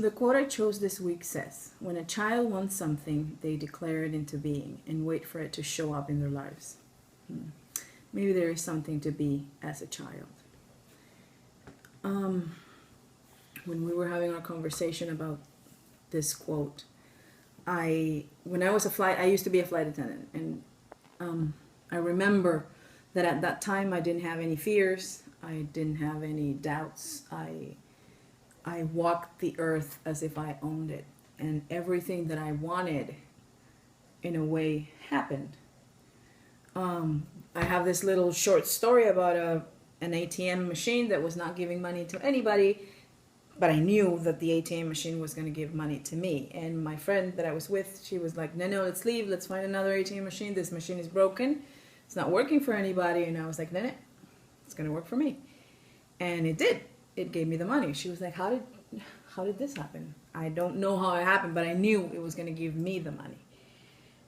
The quote I chose this week says, "When a child wants something, they declare it into being and wait for it to show up in their lives." Maybe there is something to be as a child. When we were having our conversation about this quote, when I was I used to be a flight attendant, and I remember that at that time I didn't have any fears, I didn't have any doubts. I walked the earth as if I owned it, and everything that I wanted, in a way, happened. I have this little short story about an ATM machine that was not giving money to anybody, but I knew that the ATM machine was going to give money to me. And my friend that I was with, she was like, no, let's leave. Let's find another ATM machine. This machine is broken. It's not working for anybody. And I was like, no, it's going to work for me. And it did. It gave me the money. She was like, how did this happen? I don't know how it happened, but I knew it was going to give me the money.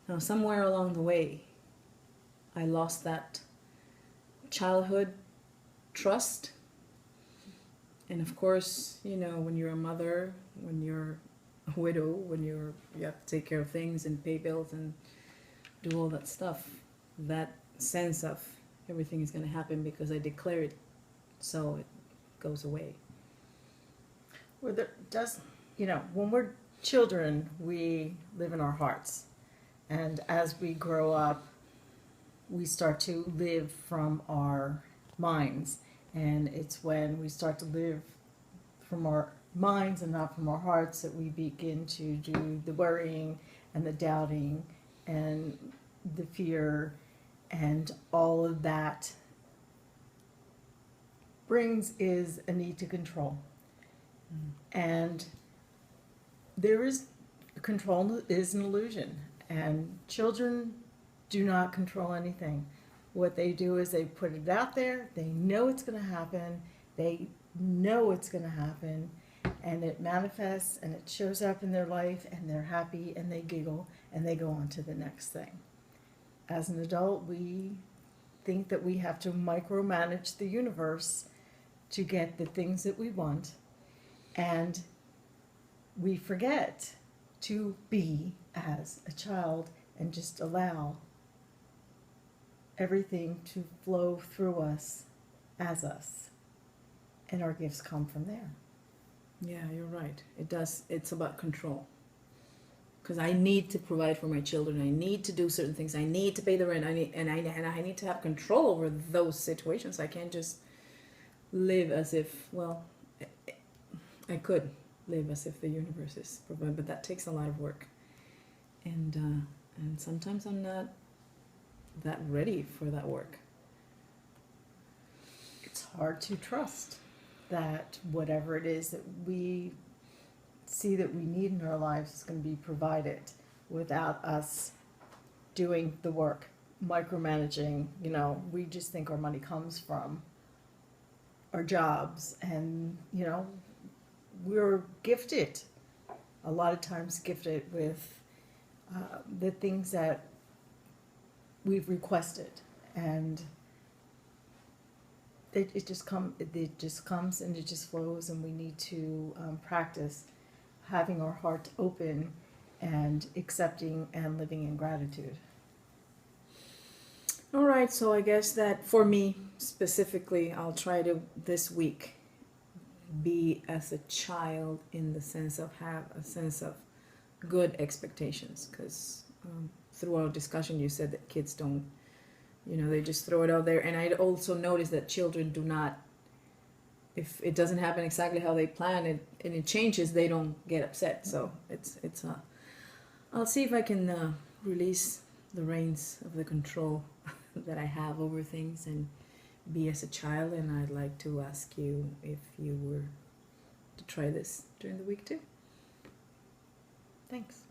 Now, somewhere along the way, I lost that childhood trust. And of course, when you're a mother, when you're a widow, when you have to take care of things and pay bills and do all that stuff, that sense of everything is going to happen because I declare it, so it goes away. Well, when we're children, we live in our hearts. And as we grow up, we start to live from our minds. And it's when we start to live from our minds and not from our hearts that we begin to do the worrying and the doubting and the fear, and all of that brings is a need to control. And control is an illusion, and children do not control anything. What they do is they put it out there, they know it's going to happen, and it manifests and it shows up in their life, and they're happy and they giggle and they go on to the next thing. As an adult, we think that we have to micromanage the universe to get the things that we want, and we forget to be as a child and just allow everything to flow through us as us, and our gifts come from there. Yeah, you're right. It does. It's about control. Because I need to provide for my children. I need to do certain things. I need to pay the rent. I need to have control over those situations. I can't just live as if, I could live as if the universe is provided, but that takes a lot of work. And sometimes I'm not that ready for that work. It's hard to trust that whatever it is that we see that we need in our lives is going to be provided without us doing the work, micromanaging. We just think our money comes from our jobs, and we're gifted, a lot of times gifted with the things that we've requested, and it just comes and it just flows, and we need to practice having our heart open and accepting and living in gratitude. All right, so I guess that for me specifically, I'll try to this week be as a child in the sense of have a sense of good expectations, because through our discussion you said that kids don't, they just throw it out there. And I also noticed that children do not, if it doesn't happen exactly how they plan it and it changes, they don't get upset. So I'll see if I can release the reins of the control that I have over things and be as a child. And I'd like to ask you if you were to try this during the week too. Thanks.